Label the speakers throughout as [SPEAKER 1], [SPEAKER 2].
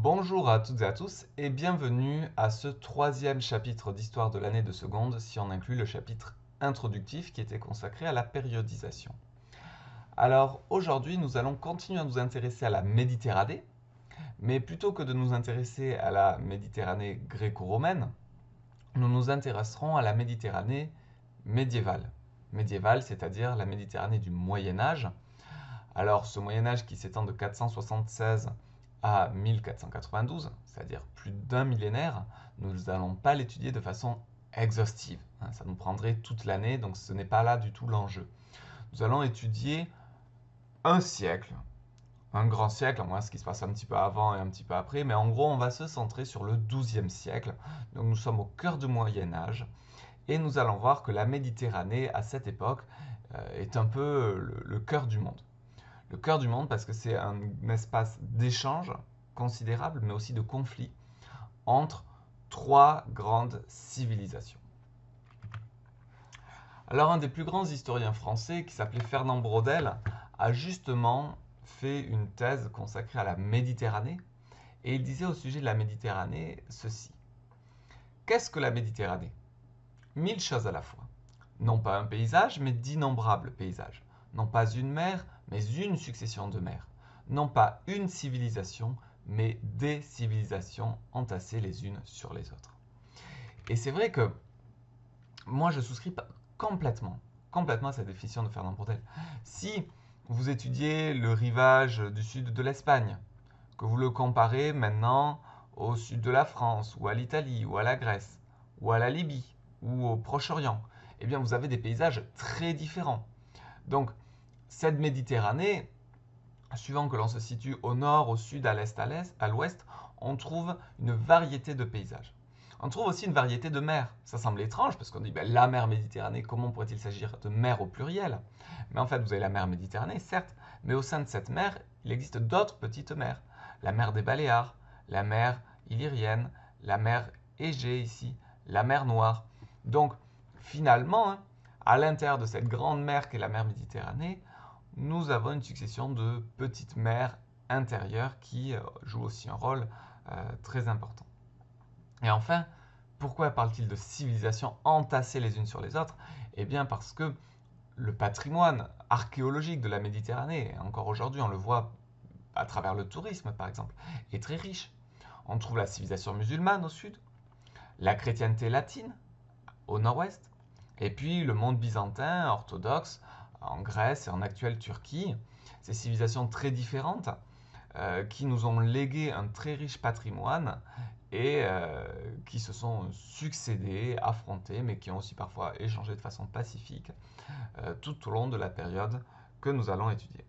[SPEAKER 1] Bonjour à toutes et à tous et bienvenue à ce troisième chapitre d'histoire de l'année de seconde si on inclut le chapitre introductif qui était consacré à la périodisation. Alors aujourd'hui nous allons continuer à nous intéresser à la Méditerranée, mais plutôt que de nous intéresser à la Méditerranée gréco-romaine, nous nous intéresserons à la Méditerranée médiévale. Médiévale, c'est-à-dire la Méditerranée du Moyen Âge. Alors ce Moyen Âge qui s'étend de 476 à 1492, c'est-à-dire plus d'un millénaire, nous n'allons pas l'étudier de façon exhaustive. Ça nous prendrait toute l'année, donc ce n'est pas là du tout l'enjeu. Nous allons étudier un siècle, un grand siècle, à moins ce qui se passe un petit peu avant et un petit peu après, mais en gros on va se centrer sur le XIIe siècle. Donc nous sommes au cœur du Moyen Âge, et nous allons voir que la Méditerranée, à cette époque, est un peu le cœur du monde. Le cœur du monde parce que c'est un espace d'échange considérable, mais aussi de conflit entre trois grandes civilisations. Alors un des plus grands historiens français, qui s'appelait Fernand Braudel, a justement fait une thèse consacrée à la Méditerranée, et il disait au sujet de la Méditerranée ceci. Qu'est-ce que la Méditerranée? 1000 choses à la fois. Non pas un paysage, mais d'innombrables paysages. Non pas une mer, mais une succession de mers. Non pas une civilisation, mais des civilisations entassées les unes sur les autres. Et c'est vrai que moi je souscris complètement à cette définition de Fernand Braudel. Si vous étudiez le rivage du sud de l'Espagne, que vous le comparez maintenant au sud de la France, ou à l'Italie, ou à la Grèce, ou à la Libye, ou au Proche-Orient, eh bien vous avez des paysages très différents. Donc cette Méditerranée, suivant que l'on se situe au nord, au sud, à l'est, à l'ouest, on trouve une variété de paysages. On trouve aussi une variété de mers. Ça semble étrange parce qu'on dit la mer Méditerranée, comment pourrait-il s'agir de mer au pluriel? Mais en fait, vous avez la mer Méditerranée, certes, mais au sein de cette mer, il existe d'autres petites mers. La mer des Baléares, la mer Illyrienne, la mer Égée ici, la mer Noire. Donc, finalement, à l'intérieur de cette grande mer qu'est la mer Méditerranée, nous avons une succession de petites mers intérieures qui jouent aussi un rôle très important. Et enfin, pourquoi parle-t-il de civilisations entassées les unes sur les autres? Eh bien parce que le patrimoine archéologique de la Méditerranée, encore aujourd'hui on le voit à travers le tourisme par exemple, est très riche. On trouve la civilisation musulmane au sud, la chrétienté latine au nord-ouest, et puis le monde byzantin orthodoxe en Grèce et en actuelle Turquie. Ces civilisations très différentes qui nous ont légué un très riche patrimoine et qui se sont succédés, affrontés, mais qui ont aussi parfois échangé de façon pacifique tout au long de la période que nous allons étudier.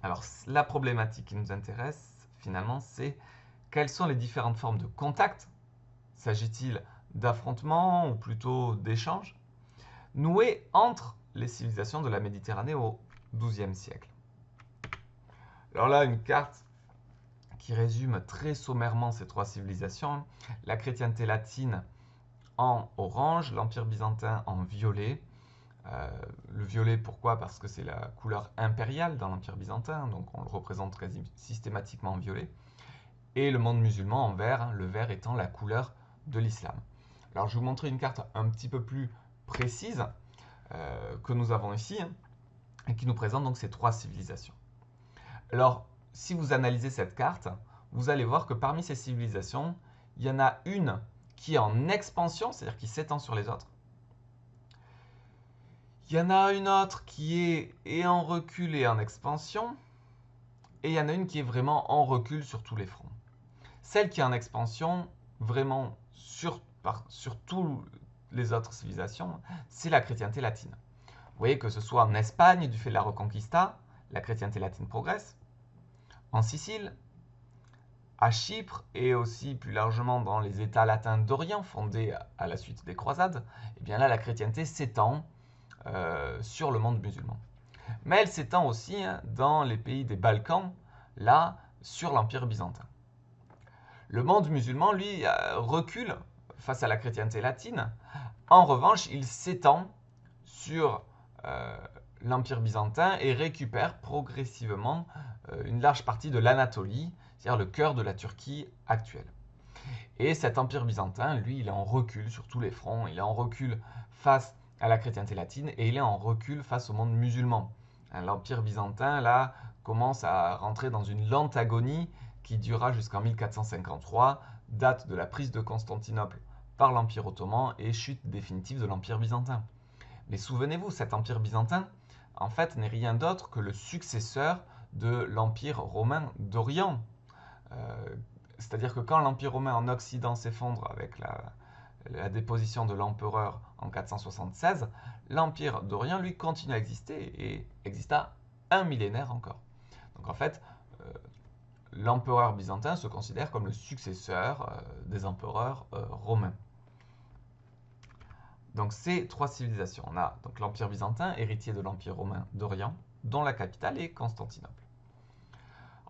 [SPEAKER 1] Alors la problématique qui nous intéresse finalement, c'est quelles sont les différentes formes de contact? S'agit-il d'affrontements ou plutôt d'échanges noués entre les civilisations de la Méditerranée au XIIe siècle? Alors là, une carte qui résume très sommairement ces trois civilisations. La chrétienté latine en orange, l'Empire byzantin en violet. Le violet, pourquoi? Parce que c'est la couleur impériale dans l'Empire byzantin, donc on le représente quasi systématiquement en violet. Et le monde musulman en vert, le vert étant la couleur de l'islam. Alors je vais vous montrer une carte un petit peu plus précise que nous avons ici, et qui nous présente donc ces trois civilisations. Alors, si vous analysez cette carte, vous allez voir que parmi ces civilisations, il y en a une qui est en expansion, c'est-à-dire qui s'étend sur les autres. Il y en a une autre qui est en recul et en expansion. Et il y en a une qui est vraiment en recul sur tous les fronts. Celle qui est en expansion, vraiment sur toutes les autres civilisations, c'est la chrétienté latine. Vous voyez que ce soit en Espagne, du fait de la Reconquista, la chrétienté latine progresse. En Sicile, à Chypre et aussi plus largement dans les États latins d'Orient fondés à la suite des croisades, et bien là la chrétienté s'étend sur le monde musulman. Mais elle s'étend aussi dans les pays des Balkans, là sur l'Empire byzantin. Le monde musulman, lui, recule face à la chrétienté latine. En revanche, il s'étend sur l'Empire byzantin et récupère progressivement une large partie de l'Anatolie, c'est-à-dire le cœur de la Turquie actuelle. Et cet empire byzantin, lui, il est en recul sur tous les fronts, il est en recul face à la chrétienté latine et il est en recul face au monde musulman. L'empire byzantin, là, commence à rentrer dans une lente agonie qui durera jusqu'en 1453, date de la prise de Constantinople par l'Empire ottoman et chute définitive de l'Empire byzantin. Mais souvenez-vous, cet empire byzantin, en fait, n'est rien d'autre que le successeur de l'Empire romain d'Orient. C'est-à-dire que quand l'Empire romain en Occident s'effondre avec la déposition de l'empereur en 476, l'Empire d'Orient, lui, continue à exister et exista un millénaire encore. Donc en fait, l'empereur byzantin se considère comme le successeur des empereurs romains. Donc ces trois civilisations, on a donc l'Empire byzantin, héritier de l'Empire romain d'Orient, dont la capitale est Constantinople.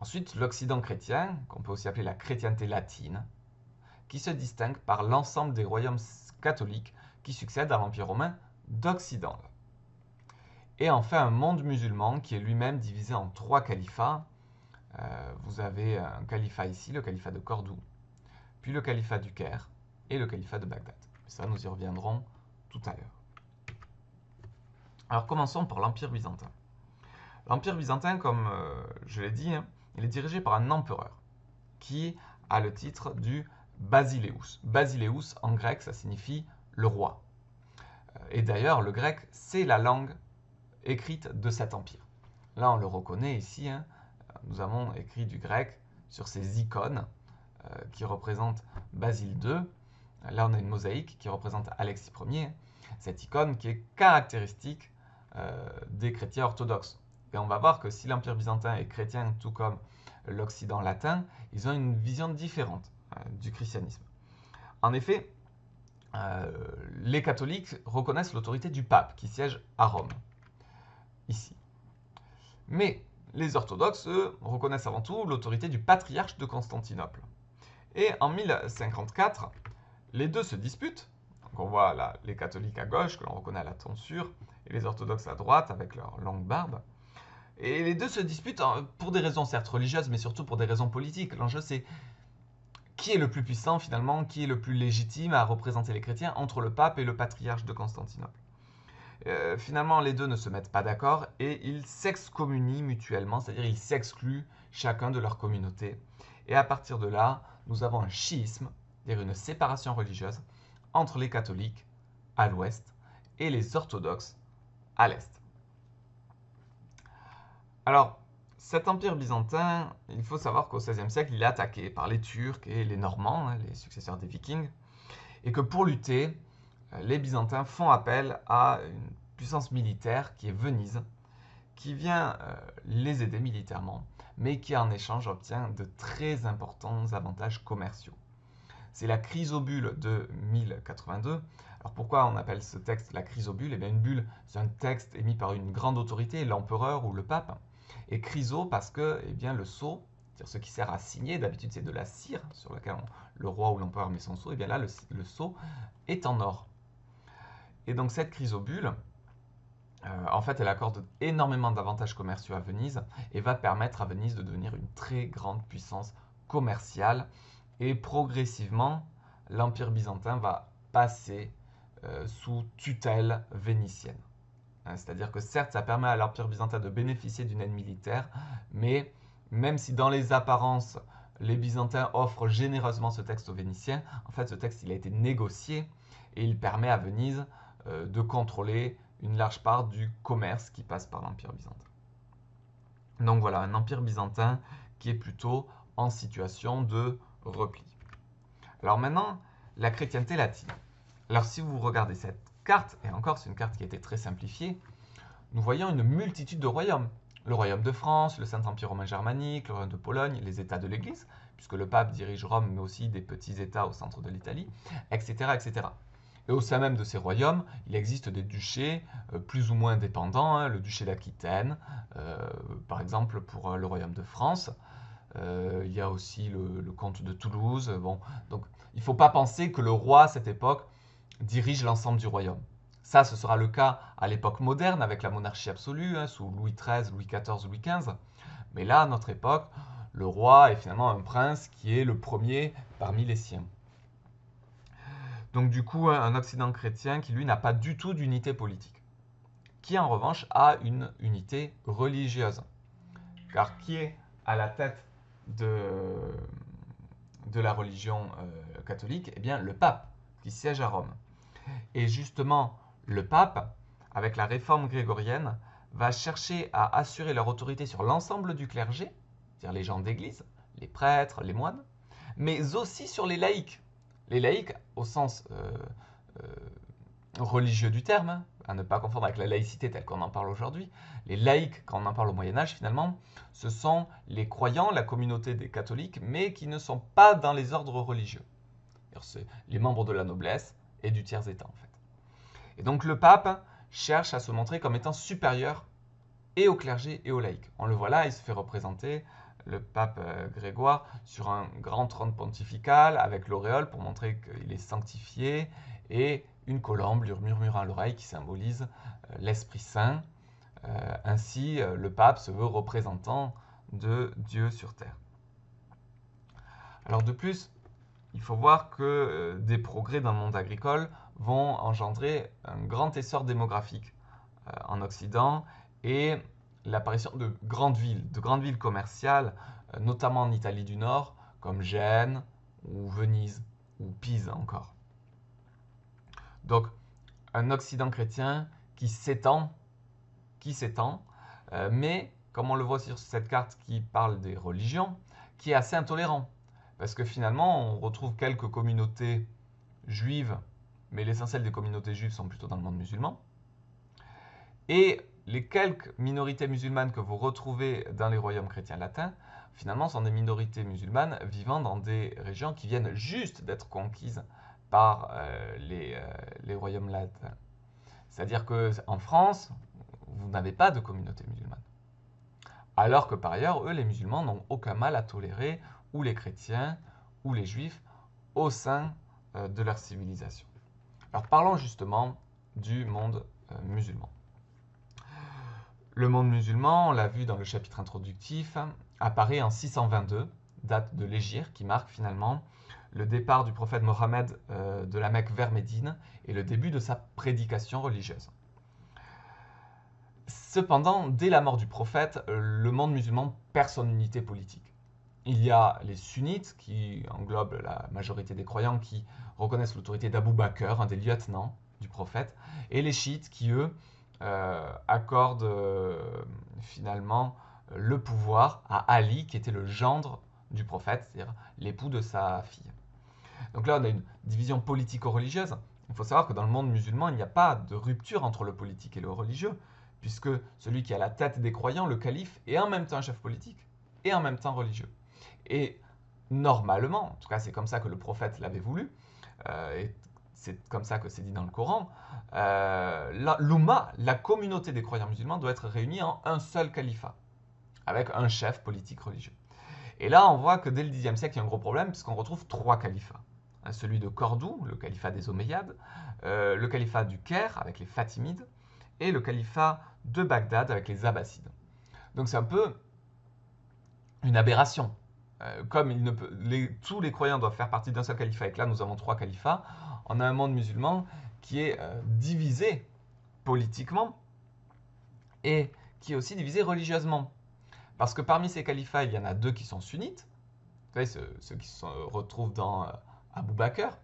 [SPEAKER 1] Ensuite, l'Occident chrétien, qu'on peut aussi appeler la chrétienté latine, qui se distingue par l'ensemble des royaumes catholiques qui succèdent à l'Empire romain d'Occident. Et enfin, un monde musulman qui est lui-même divisé en trois califats. Vous avez un califat ici, le califat de Cordoue, puis le califat du Caire et le califat de Bagdad. Ça, nous y reviendrons tout à l'heure. Alors commençons par l'Empire byzantin. L'Empire byzantin, comme je l'ai dit, il est dirigé par un empereur qui a le titre du Basileus. Basileus, en grec, ça signifie le roi. Et d'ailleurs, le grec, c'est la langue écrite de cet empire. Là, on le reconnaît ici. Nous avons écrit du grec sur ces icônes qui représentent Basile II. Là, on a une mosaïque qui représente Alexis Ier. Cette icône qui est caractéristique des chrétiens orthodoxes. Et on va voir que si l'Empire byzantin est chrétien, tout comme l'Occident latin, ils ont une vision différente du christianisme. En effet, les catholiques reconnaissent l'autorité du pape qui siège à Rome, ici. Mais les orthodoxes, eux, reconnaissent avant tout l'autorité du patriarche de Constantinople. Et en 1054, les deux se disputent. Donc on voit là les catholiques à gauche, que l'on reconnaît à la tonsure, et les orthodoxes à droite, avec leur longue barbe. Et les deux se disputent pour des raisons certes religieuses, mais surtout pour des raisons politiques. L'enjeu, c'est qui est le plus puissant finalement, qui est le plus légitime à représenter les chrétiens entre le pape et le patriarche de Constantinople. Finalement, les deux ne se mettent pas d'accord et ils s'excommunient mutuellement, c'est-à-dire ils s'excluent chacun de leur communauté. Et à partir de là, nous avons un schisme, c'est-à-dire une séparation religieuse entre les catholiques à l'ouest et les orthodoxes à l'est. Alors, cet empire byzantin, il faut savoir qu'au XVIe siècle, il est attaqué par les Turcs et les Normands, les successeurs des Vikings, et que pour lutter, les Byzantins font appel à une puissance militaire qui est Venise, qui vient les aider militairement, mais qui en échange obtient de très importants avantages commerciaux. C'est la chrysobule de 1082. Alors pourquoi on appelle ce texte la chrysobule? Eh bien, une bulle, c'est un texte émis par une grande autorité, l'empereur ou le pape. Et chryso parce que le sceau, c'est-à-dire ce qui sert à signer, d'habitude c'est de la cire sur laquelle le roi ou l'empereur met son sceau, et bien là le sceau est en or. Et donc cette chrysobule, en fait, elle accorde énormément d'avantages commerciaux à Venise et va permettre à Venise de devenir une très grande puissance commerciale. Et progressivement, l'Empire byzantin va passer sous tutelle vénitienne. C'est-à-dire que certes, ça permet à l'Empire byzantin de bénéficier d'une aide militaire, mais même si dans les apparences, les Byzantins offrent généreusement ce texte aux Vénitiens, en fait, ce texte il a été négocié et il permet à Venise de contrôler une large part du commerce qui passe par l'Empire byzantin. Donc voilà, un Empire byzantin qui est plutôt en situation de repli. Alors maintenant, la chrétienté latine. Alors si vous regardez cette carte, et encore c'est une carte qui a été très simplifiée, nous voyons une multitude de royaumes. Le royaume de France, le Saint-Empire romain germanique, le royaume de Pologne, les États de l'Église, puisque le pape dirige Rome, mais aussi des petits États au centre de l'Italie, etc., etc. Et au sein même de ces royaumes, il existe des duchés plus ou moins dépendants, le duché d'Aquitaine, par exemple pour le royaume de France. Il y a aussi le comte de Toulouse. Bon, donc il ne faut pas penser que le roi à cette époque dirige l'ensemble du royaume. Ça, ce sera le cas à l'époque moderne avec la monarchie absolue, sous Louis XIII, Louis XIV, Louis XV. Mais là, à notre époque, le roi est finalement un prince qui est le premier parmi les siens. Donc du coup, un Occident chrétien qui, lui, n'a pas du tout d'unité politique, qui en revanche a une unité religieuse. Car qui est à la tête de la religion catholique? Eh bien, le pape, qui siège à Rome. Et justement, le pape, avec la réforme grégorienne, va chercher à assurer leur autorité sur l'ensemble du clergé, c'est-à-dire les gens d'église, les prêtres, les moines, mais aussi sur les laïcs. Les laïcs, au sens religieux du terme, hein, à ne pas confondre avec la laïcité telle qu'on en parle aujourd'hui. Les laïcs, quand on en parle au Moyen-Âge, finalement, ce sont les croyants, la communauté des catholiques, mais qui ne sont pas dans les ordres religieux. C'est les membres de la noblesse et du tiers-état, en fait. Et donc le pape cherche à se montrer comme étant supérieur et au clergé et aux laïcs. On le voit là, il se fait représenter, le pape Grégoire, sur un grand trône pontifical avec l'auréole pour montrer qu'il est sanctifié, et une colombe lui murmurant à l'oreille qui symbolise l'Esprit Saint. Ainsi, le pape se veut représentant de Dieu sur terre. Alors de plus, il faut voir que des progrès dans le monde agricole vont engendrer un grand essor démographique en Occident, et l'apparition de grandes villes commerciales, notamment en Italie du Nord, comme Gênes ou Venise ou Pise encore. Donc, un Occident chrétien qui s'étend, mais, comme on le voit sur cette carte qui parle des religions, qui est assez intolérant. Parce que finalement, on retrouve quelques communautés juives, mais l'essentiel des communautés juives sont plutôt dans le monde musulman. Et les quelques minorités musulmanes que vous retrouvez dans les royaumes chrétiens latins, finalement, sont des minorités musulmanes vivant dans des régions qui viennent juste d'être conquises par les royaumes latins. C'est-à-dire qu'en France, vous n'avez pas de communauté musulmane. Alors que par ailleurs, eux, les musulmans, n'ont aucun mal à tolérer ou les chrétiens ou les juifs au sein de leur civilisation. Alors parlons justement du monde musulman. Le monde musulman, on l'a vu dans le chapitre introductif, apparaît en 622, date de l'Hégire, qui marque finalement le départ du prophète Mohammed de la Mecque vers Médine et le début de sa prédication religieuse. Cependant, dès la mort du prophète, le monde musulman perd son unité politique. Il y a les sunnites, qui englobent la majorité des croyants, qui reconnaissent l'autorité d'Abu Bakr, un des lieutenants du prophète, et les chiites qui, eux, accordent finalement le pouvoir à Ali, qui était le gendre du prophète, c'est-à-dire l'époux de sa fille. Donc là, on a une division politico-religieuse. Il faut savoir que dans le monde musulman, il n'y a pas de rupture entre le politique et le religieux, puisque celui qui est à la tête des croyants, le calife, est en même temps un chef politique et en même temps religieux. Et normalement, en tout cas c'est comme ça que le prophète l'avait voulu, et c'est comme ça que c'est dit dans le Coran, l'Oumma, la communauté des croyants musulmans, doit être réunie en un seul califat, avec un chef politique religieux. Et là, on voit que dès le Xe siècle, il y a un gros problème, puisqu'on retrouve trois califats. Celui de Cordoue, le califat des Omeyyades, le califat du Caire, avec les Fatimides, et le califat de Bagdad, avec les Abbassides. Donc c'est un peu une aberration. Comme tous les croyants doivent faire partie d'un seul califat, et que là nous avons trois califats, on a un monde musulman qui est divisé politiquement et qui est aussi divisé religieusement. Parce que parmi ces califats, il y en a deux qui sont sunnites, vous savez, ceux qui se retrouvent dans Abu Bakr,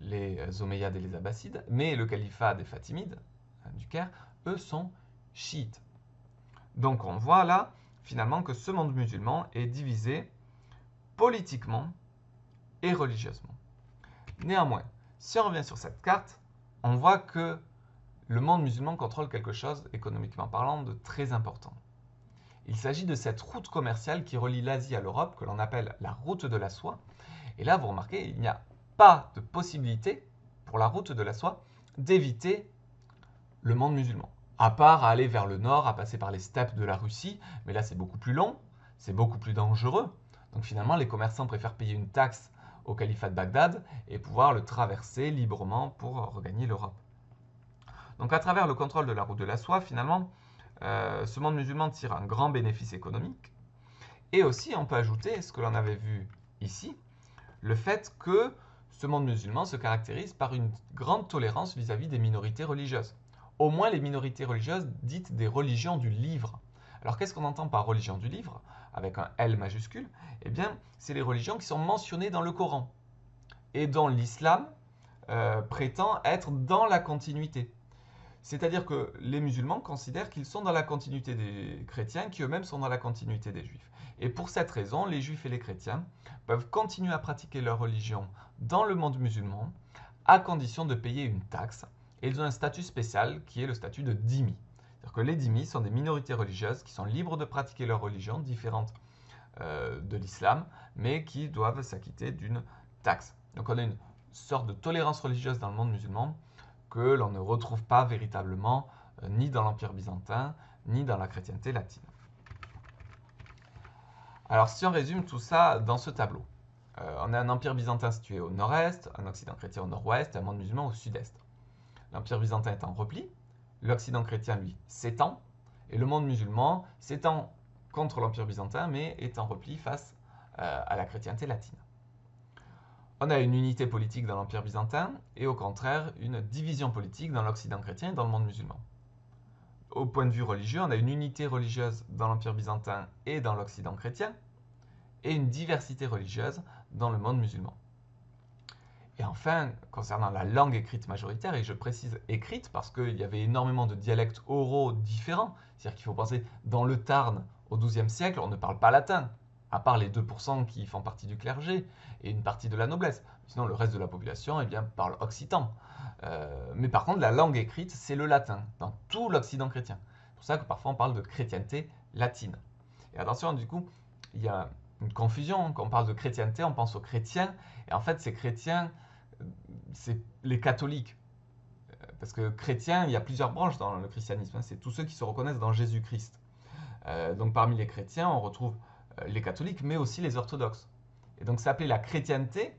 [SPEAKER 1] les Omeyyades et les Abbassides, mais le califat des Fatimides, du Caire, eux sont chiites. Donc on voit là, finalement, que ce monde musulman est divisé politiquement et religieusement. Néanmoins, si on revient sur cette carte, on voit que le monde musulman contrôle quelque chose, économiquement parlant, de très important. Il s'agit de cette route commerciale qui relie l'Asie à l'Europe, que l'on appelle la route de la soie. Et là, vous remarquez, il n'y a pas de possibilité pour la route de la soie d'éviter le monde musulman. À part à aller vers le nord, à passer par les steppes de la Russie, mais là c'est beaucoup plus long, c'est beaucoup plus dangereux. Donc finalement, les commerçants préfèrent payer une taxe au califat de Bagdad et pouvoir le traverser librement pour regagner l'Europe. Donc à travers le contrôle de la route de la soie, finalement, ce monde musulman tire un grand bénéfice économique. Et aussi, on peut ajouter ce que l'on avait vu ici, le fait que ce monde musulman se caractérise par une grande tolérance vis-à-vis des minorités religieuses. Au moins les minorités religieuses dites des religions du livre. Alors qu'est-ce qu'on entend par religion du livre, avec un L majuscule? Eh bien, c'est les religions qui sont mentionnées dans le Coran et dont l'islam prétend être dans la continuité. C'est-à-dire que les musulmans considèrent qu'ils sont dans la continuité des chrétiens, qui eux-mêmes sont dans la continuité des juifs. Et pour cette raison, les juifs et les chrétiens peuvent continuer à pratiquer leur religion dans le monde musulman, à condition de payer une taxe. Et ils ont un statut spécial qui est le statut de dhimmi. C'est-à-dire que les dhimmis sont des minorités religieuses qui sont libres de pratiquer leur religion, différente de l'islam, mais qui doivent s'acquitter d'une taxe. Donc on a une sorte de tolérance religieuse dans le monde musulman que l'on ne retrouve pas véritablement ni dans l'Empire byzantin, ni dans la chrétienté latine. Alors si on résume tout ça dans ce tableau, on a un empire byzantin situé au nord-est, un occident chrétien au nord-ouest et un monde musulman au sud-est. L'empire byzantin est en repli, l'occident chrétien, lui, s'étend, et le monde musulman s'étend contre l'empire byzantin, mais est en repli face à la chrétienté latine. On a une unité politique dans l'Empire byzantin et au contraire une division politique dans l'Occident chrétien et dans le monde musulman. Au point de vue religieux, on a une unité religieuse dans l'Empire byzantin et dans l'Occident chrétien et une diversité religieuse dans le monde musulman. Et enfin, concernant la langue écrite majoritaire, et je précise écrite parce qu'il y avait énormément de dialectes oraux différents, c'est-à-dire qu'il faut penser dans le Tarn au XIIe siècle, on ne parle pas latin, à part les 2% qui font partie du clergé et une partie de la noblesse. Sinon, le reste de la population parle occitan. Mais par contre, la langue écrite, c'est le latin, dans tout l'Occident chrétien. C'est pour ça que parfois on parle de chrétienté latine. Et attention, du coup, il y a une confusion. Quand on parle de chrétienté, on pense aux chrétiens. Et en fait, ces chrétiens, c'est les catholiques. Parce que chrétien, il y a plusieurs branches dans le christianisme. C'est tous ceux qui se reconnaissent dans Jésus-Christ. Donc parmi les chrétiens, on retrouve les catholiques, mais aussi les orthodoxes. Et donc s'appeler la chrétienté,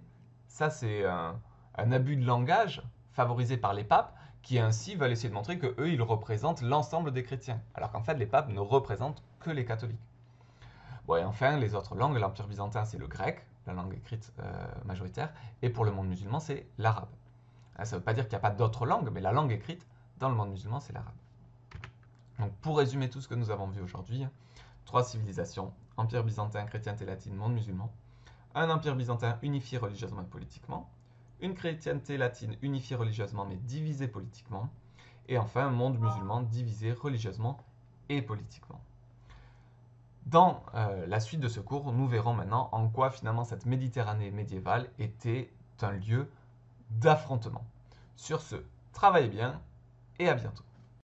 [SPEAKER 1] ça c'est un abus de langage favorisé par les papes, qui ainsi veulent essayer de montrer qu'eux, ils représentent l'ensemble des chrétiens, alors qu'en fait les papes ne représentent que les catholiques. Bon, et enfin, les autres langues, l'Empire byzantin c'est le grec, la langue écrite majoritaire, et pour le monde musulman c'est l'arabe. Ça ne veut pas dire qu'il n'y a pas d'autres langues, mais la langue écrite dans le monde musulman c'est l'arabe. Donc pour résumer tout ce que nous avons vu aujourd'hui, 3 civilisations, empire byzantin, chrétienté latine, monde musulman, un empire byzantin unifié religieusement et politiquement, une chrétienté latine unifiée religieusement mais divisée politiquement, et enfin un monde musulman divisé religieusement et politiquement. Dans la suite de ce cours, nous verrons maintenant en quoi finalement cette Méditerranée médiévale était un lieu d'affrontement. Sur ce, travaillez bien et à bientôt.